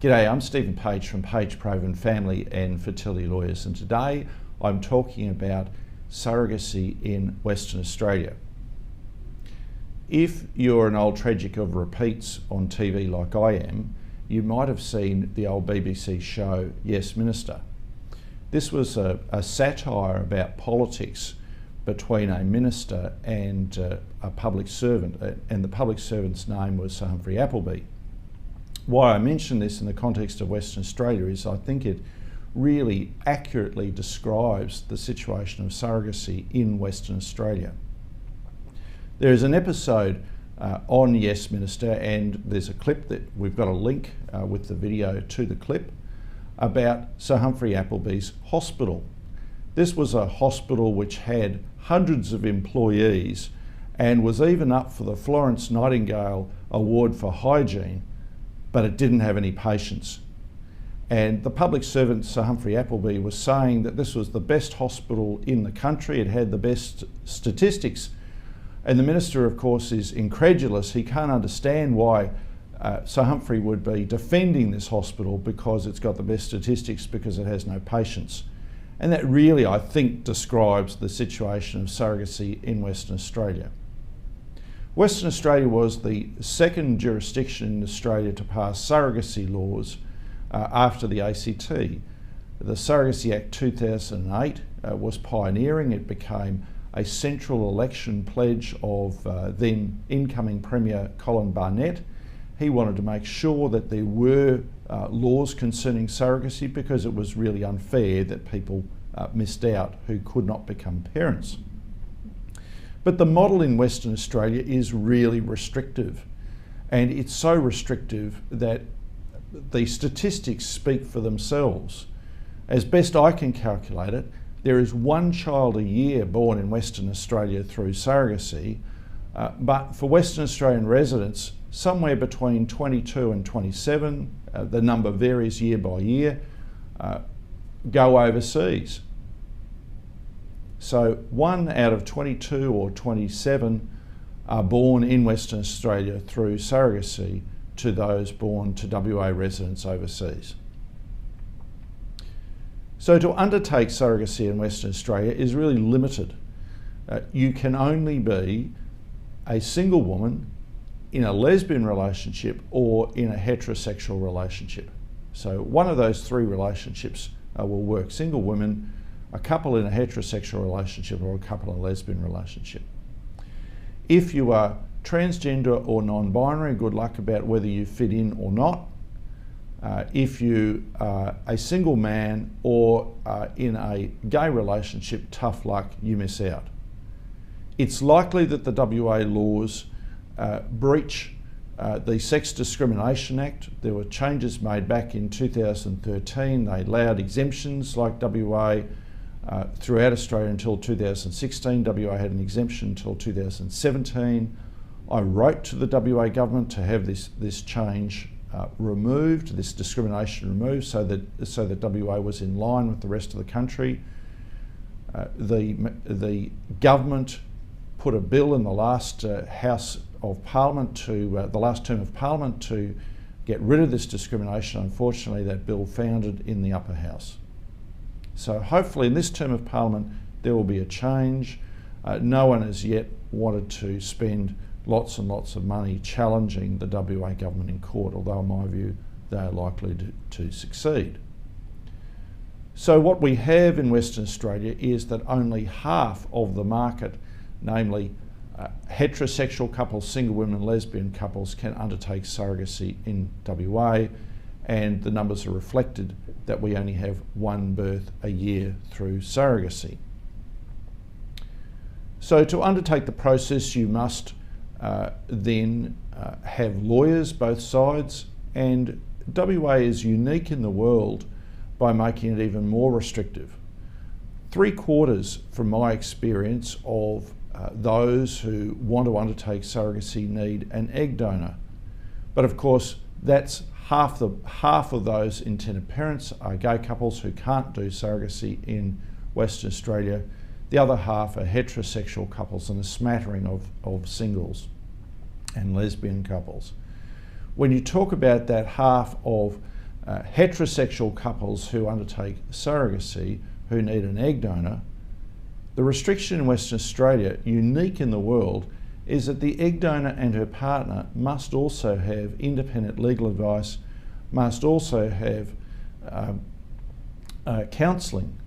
G'day, I'm Stephen Page from Page Provan Family and Fertility Lawyers, and today I'm talking about surrogacy in Western Australia. If you're an old tragic of repeats on TV like I am, you might have seen the old BBC show Yes Minister. This was a satire about politics between a minister and a public servant, and the public servant's name was Sir Humphrey Appleby. Why I mention this in the context of Western Australia is I think it really accurately describes the situation of surrogacy in Western Australia. There is an episode on Yes Minister, and there's a clip that we've got a link with the video to the clip about Sir Humphrey Appleby's hospital. This was a hospital which had hundreds of employees and was even up for the Florence Nightingale Award for Hygiene, but it didn't have any patients. And the public servant, Sir Humphrey Appleby, was saying that this was the best hospital in the country, it had the best statistics. And the minister, of course, is incredulous. He can't understand why Sir Humphrey would be defending this hospital because it's got the best statistics because it has no patients. And that really, I think, describes the situation of surrogacy in Western Australia. Western Australia was the second jurisdiction in Australia to pass surrogacy laws after the ACT. The Surrogacy Act 2008 was pioneering. It became a central election pledge of then incoming Premier Colin Barnett. He wanted to make sure that there were laws concerning surrogacy because it was really unfair that people missed out who could not become parents. But the model in Western Australia is really restrictive, and it's so restrictive that the statistics speak for themselves. As best I can calculate it, there is one child a year born in Western Australia through surrogacy, but for Western Australian residents, somewhere between 22 and 27, the number varies year by year, go overseas. So 1 out of 22 or 27 are born in Western Australia through surrogacy to those born to WA residents overseas. So to undertake surrogacy in Western Australia is really limited. You can only be a single woman in a lesbian relationship or in a heterosexual relationship. So one of those three relationships will work: single women, a couple in a heterosexual relationship, or a couple in a lesbian relationship. If you are transgender or non-binary, good luck about whether you fit in or not. If you are a single man or in a gay relationship, tough luck, you miss out. It's likely that the WA laws breach the Sex Discrimination Act. There were changes made back in 2013. They allowed exemptions like WA throughout Australia until 2016. WA had an exemption until 2017. I wrote to the WA government to have this change removed, this discrimination removed, so that WA was in line with the rest of the country. The government put a bill in the last House of Parliament the last term of Parliament to get rid of this discrimination. Unfortunately, that bill foundered in the upper house. So hopefully in this term of Parliament there will be a change. No one has yet wanted to spend lots and lots of money challenging the WA government in court, although in my view they are likely to succeed. So what we have in Western Australia is that only half of the market, namely heterosexual couples, single women and lesbian couples, can undertake surrogacy in WA, and the numbers are reflected that we only have one birth a year through surrogacy. So to undertake the process you must then have lawyers both sides, and WA is unique in the world by making it even more restrictive. 3/4, from my experience, of those who want to undertake surrogacy need an egg donor. But of course, that's half of those intended parents are gay couples who can't do surrogacy in Western Australia. The other half are heterosexual couples and a smattering of singles and lesbian couples. When you talk about that half of heterosexual couples who undertake surrogacy who need an egg donor, the restriction in Western Australia, unique in the world, is that the egg donor and her partner must also have independent legal advice, must also have counselling.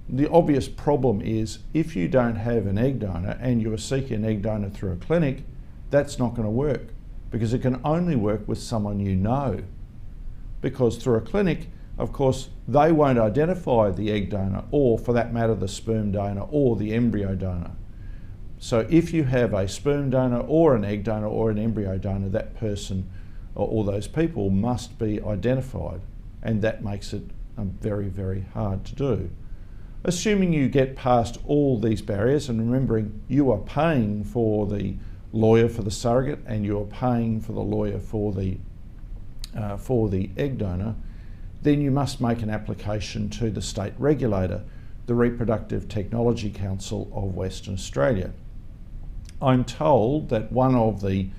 The obvious problem is if you don't have an egg donor and you are seeking an egg donor through a clinic, that's not going to work, because it can only work with someone you know. Because through a clinic, of course, they won't identify the egg donor, or for that matter, the sperm donor or the embryo donor. So if you have a sperm donor or an egg donor or an embryo donor, that person or those people must be identified, and that makes it very, very hard to do. Assuming you get past all these barriers, and remembering you are paying for the lawyer for the surrogate and you are paying for the lawyer for the egg donor, then you must make an application to the state regulator, the Reproductive Technology Council of Western Australia. I'm told that one of the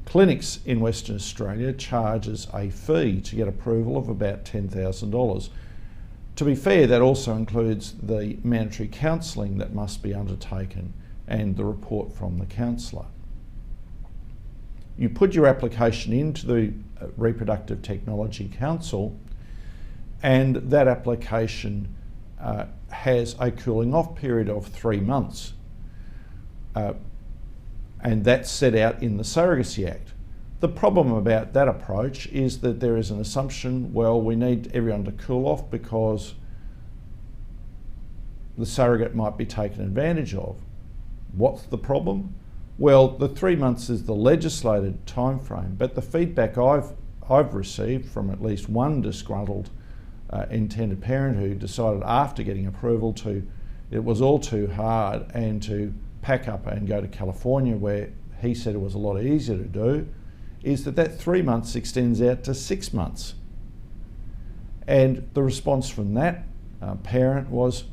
clinics in Western Australia charges a fee to get approval of about $10,000. To be fair, that also includes the mandatory counselling that must be undertaken and the report from the counsellor. You put your application into the Reproductive Technology Council, and that application has a cooling off period of 3 months. And that's set out in the Surrogacy Act. The problem about that approach is that there is an assumption, well, we need everyone to cool off because the surrogate might be taken advantage of. What's the problem? Well, the 3 months is the legislated time frame, but the feedback I've received from at least one disgruntled intended parent who decided after getting approval it was all too hard and to pack up and go to California, where he said it was a lot easier to do, is that 3 months extends out to 6 months. And the response from that parent was,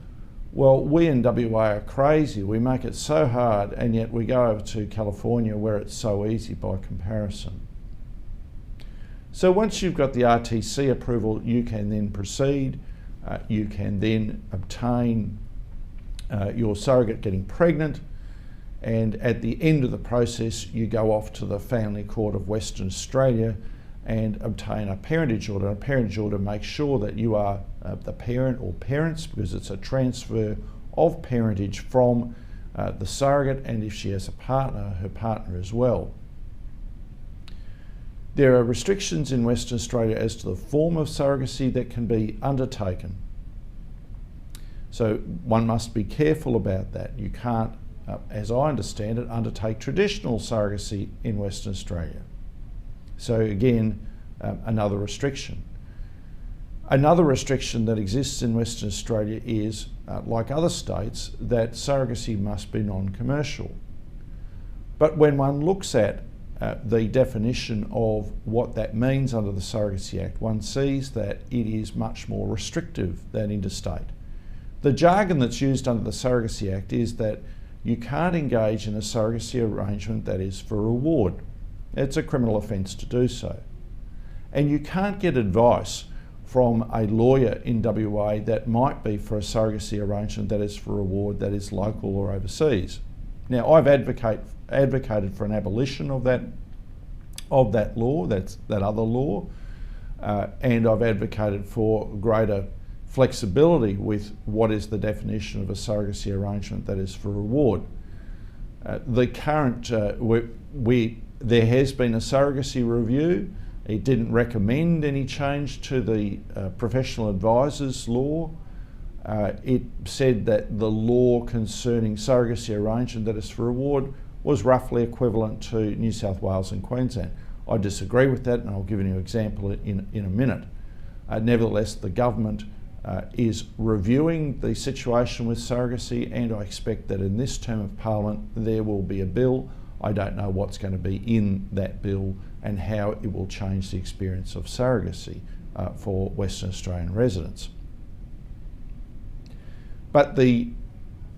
well, we in WA are crazy. We make it so hard, and yet we go over to California where it's so easy by comparison. So once you've got the RTC approval, you can then proceed. You can then obtain your surrogate getting pregnant, and at the end of the process, you go off to the Family Court of Western Australia and obtain a parentage order. A parentage order makes sure that you are the parent or parents, because it's a transfer of parentage from the surrogate, and if she has a partner, her partner as well. There are restrictions in Western Australia as to the form of surrogacy that can be undertaken. So one must be careful about that. You can't, as I understand it, undertake traditional surrogacy in Western Australia. So again, another restriction. Another restriction that exists in Western Australia is, like other states, that surrogacy must be non-commercial. But when one looks at the definition of what that means under the Surrogacy Act, one sees that it is much more restrictive than interstate. The jargon that's used under the Surrogacy Act is that you can't engage in a surrogacy arrangement that is for reward. It's a criminal offence to do so. And you can't get advice from a lawyer in WA that might be for a surrogacy arrangement that is for reward, that is local or overseas. Now, I've advocated for an abolition of that law, that other law, and I've advocated for greater flexibility with what is the definition of a surrogacy arrangement that is for reward. The current, there has been a surrogacy review. It didn't recommend any change to the professional advisors law. It said that the law concerning surrogacy arrangement that is for reward was roughly equivalent to New South Wales and Queensland. I disagree with that, and I'll give you an example in a minute. Nevertheless, the government is reviewing the situation with surrogacy, and I expect that in this term of Parliament there will be a bill. I don't know what's going to be in that bill and how it will change the experience of surrogacy for Western Australian residents. But the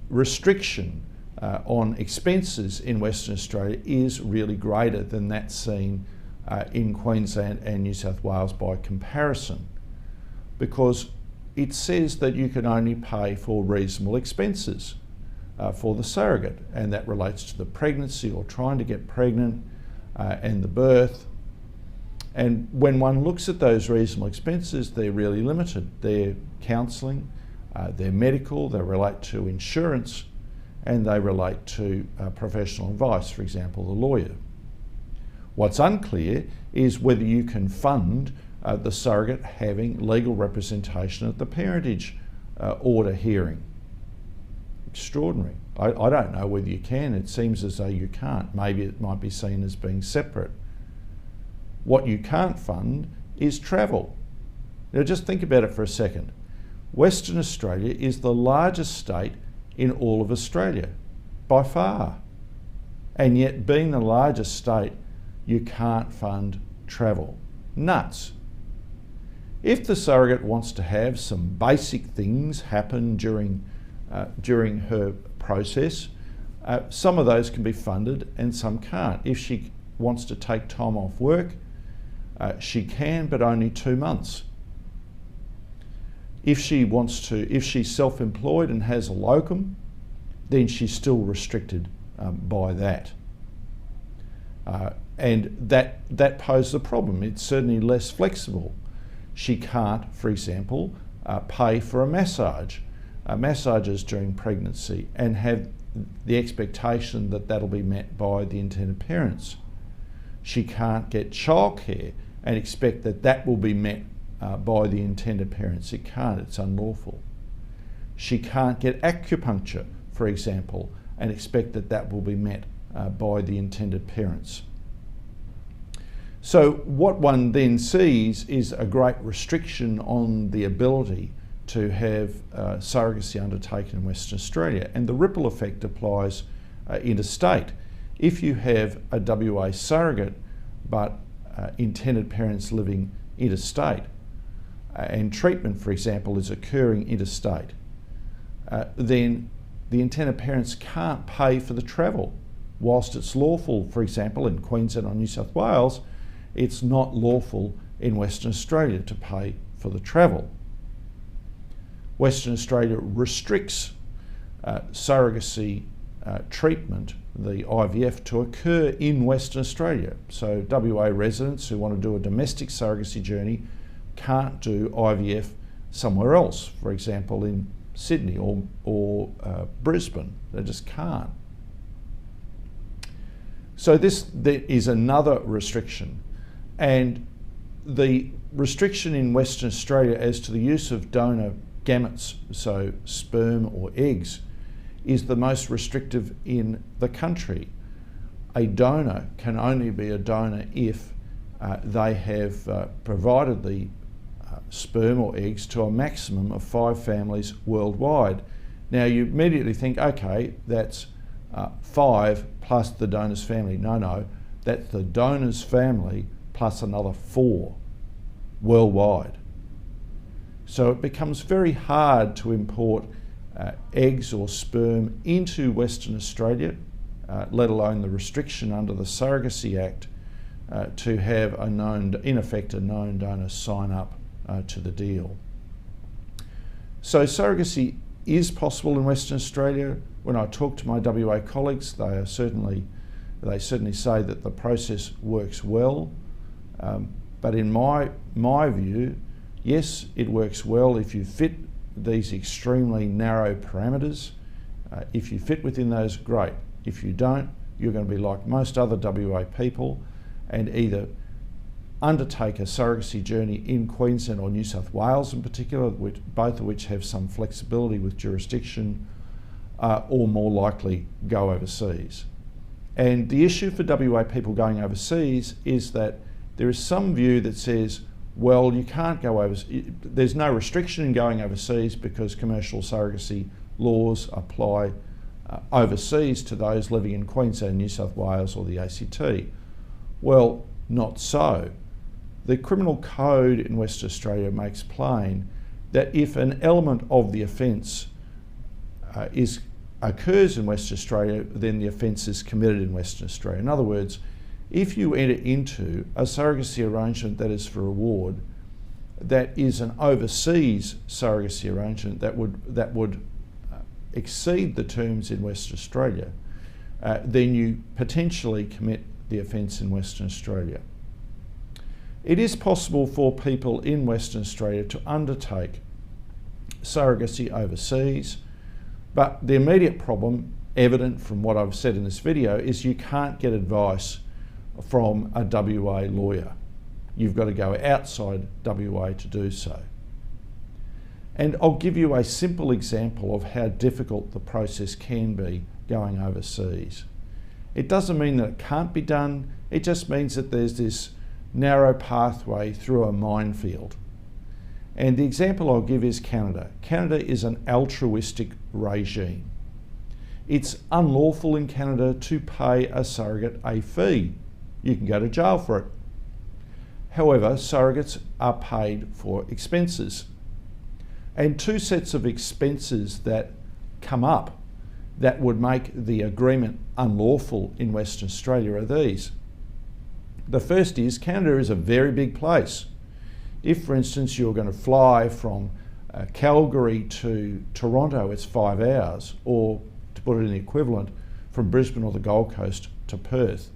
restriction on expenses in Western Australia is really greater than that seen in Queensland and New South Wales by comparison. because it says that you can only pay for reasonable expenses for the surrogate, and that relates to the pregnancy or trying to get pregnant and the birth. And when one looks at those reasonable expenses, they're really limited. They're counselling, they're medical, they relate to insurance, and they relate to professional advice, for example, the lawyer. What's unclear is whether you can fund the surrogate having legal representation at the parentage order hearing. Extraordinary. I don't know whether you can. It seems as though you can't. Maybe it might be seen as being separate. What you can't fund is travel. Now just think about it for a second. Western Australia is the largest state in all of Australia, by far. And yet, being the largest state, you can't fund travel. Nuts. If the surrogate wants to have some basic things happen during her process, some of those can be funded and some can't. If she wants to take time off work, she can, but only 2 months. If she's self-employed and has a locum, then she's still restricted by that. And that poses a problem. It's certainly less flexible. She can't, for example, pay for massages during pregnancy and have the expectation that that'll be met by the intended parents. She can't get childcare and expect that that will be met by the intended parents. It can't, it's unlawful. She can't get acupuncture, for example, and expect that that will be met by the intended parents. So what one then sees is a great restriction on the ability to have surrogacy undertaken in Western Australia, and the ripple effect applies interstate. If you have a WA surrogate but intended parents living interstate, and treatment, for example, is occurring interstate, then the intended parents can't pay for the travel. Whilst it's lawful, for example, in Queensland or New South Wales, it's not lawful in Western Australia to pay for the travel. Western Australia restricts surrogacy treatment, the IVF, to occur in Western Australia. So WA residents who want to do a domestic surrogacy journey can't do IVF somewhere else, for example in Sydney or Brisbane. They just can't. So there is another restriction, and the restriction in Western Australia as to the use of donor gametes, so sperm or eggs, is the most restrictive in the country. A donor can only be a donor if they have provided the sperm or eggs to a maximum of 5 families worldwide. Now you immediately think, okay, that's 5 plus the donor's family. No, that's the donor's family plus another 4 worldwide. So it becomes very hard to import eggs or sperm into Western Australia, let alone the restriction under the Surrogacy Act to have in effect a known donor sign up to the deal. So surrogacy is possible in Western Australia. When I talk to my WA colleagues, they certainly say that the process works well. But in my view, yes, it works well if you fit these extremely narrow parameters. If you fit within those, great. If you don't, you're going to be like most other WA people and either undertake a surrogacy journey in Queensland or New South Wales in particular, both of which have some flexibility with jurisdiction, or more likely go overseas. And the issue for WA people going overseas is that there is some view that says, well, you can't go overseas. There's no restriction in going overseas because commercial surrogacy laws apply overseas to those living in Queensland, New South Wales or the ACT. Well, not so. The criminal code in Western Australia makes plain that if an element of the offence occurs in Western Australia, then the offence is committed in Western Australia. In other words, if you enter into a surrogacy arrangement that is for reward, that is an overseas surrogacy arrangement that would exceed the terms in Western Australia, then you potentially commit the offence in Western Australia. It is possible for people in Western Australia to undertake surrogacy overseas, but the immediate problem, evident from what I've said in this video, is you can't get advice from a WA lawyer. You've got to go outside WA to do so. And I'll give you a simple example of how difficult the process can be going overseas. It doesn't mean that it can't be done, it just means that there's this narrow pathway through a minefield. And the example I'll give is Canada. Canada is an altruistic regime. It's unlawful in Canada to pay a surrogate a fee. You can go to jail for it. However, surrogates are paid for expenses. And two sets of expenses that come up that would make the agreement unlawful in Western Australia are these. The first is, Canada is a very big place. If, for instance, you're going to fly from Calgary to Toronto, it's 5 hours, or to put it in the equivalent, from Brisbane or the Gold Coast to Perth.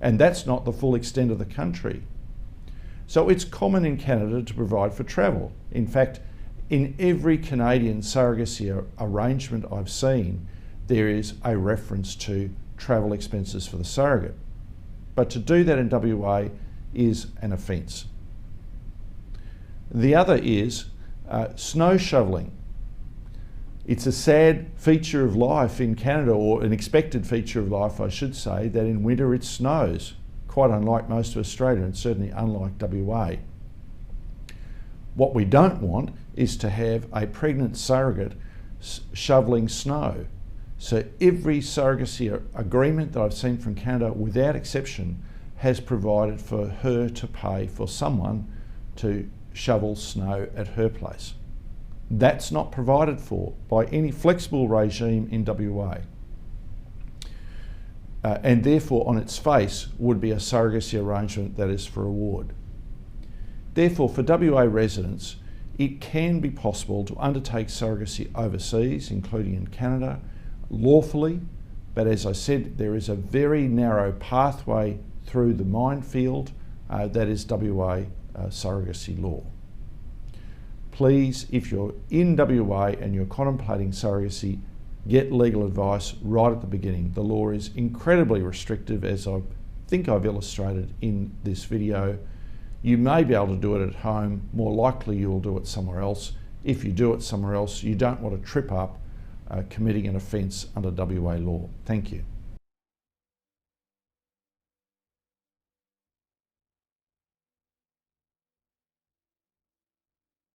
And that's not the full extent of the country. So it's common in Canada to provide for travel. In fact, in every Canadian surrogacy arrangement I've seen, there is a reference to travel expenses for the surrogate. But to do that in WA is an offence. The other is snow shoveling. It's a sad feature of life in Canada, or an expected feature of life, I should say, that in winter it snows, quite unlike most of Australia and certainly unlike WA. What we don't want is to have a pregnant surrogate shoveling snow. So every surrogacy agreement that I've seen from Canada, without exception, has provided for her to pay for someone to shovel snow at her place. That's not provided for by any flexible regime in WA. And therefore, on its face, would be a surrogacy arrangement that is for award. Therefore, for WA residents, it can be possible to undertake surrogacy overseas, including in Canada, lawfully, but as I said, there is a very narrow pathway through the minefield that is WA surrogacy law. Please, if you're in WA and you're contemplating surrogacy, get legal advice right at the beginning. The law is incredibly restrictive, as I think I've illustrated in this video. You may be able to do it at home, more likely you will do it somewhere else. If you do it somewhere else, you don't want to trip up committing an offence under WA law. Thank you.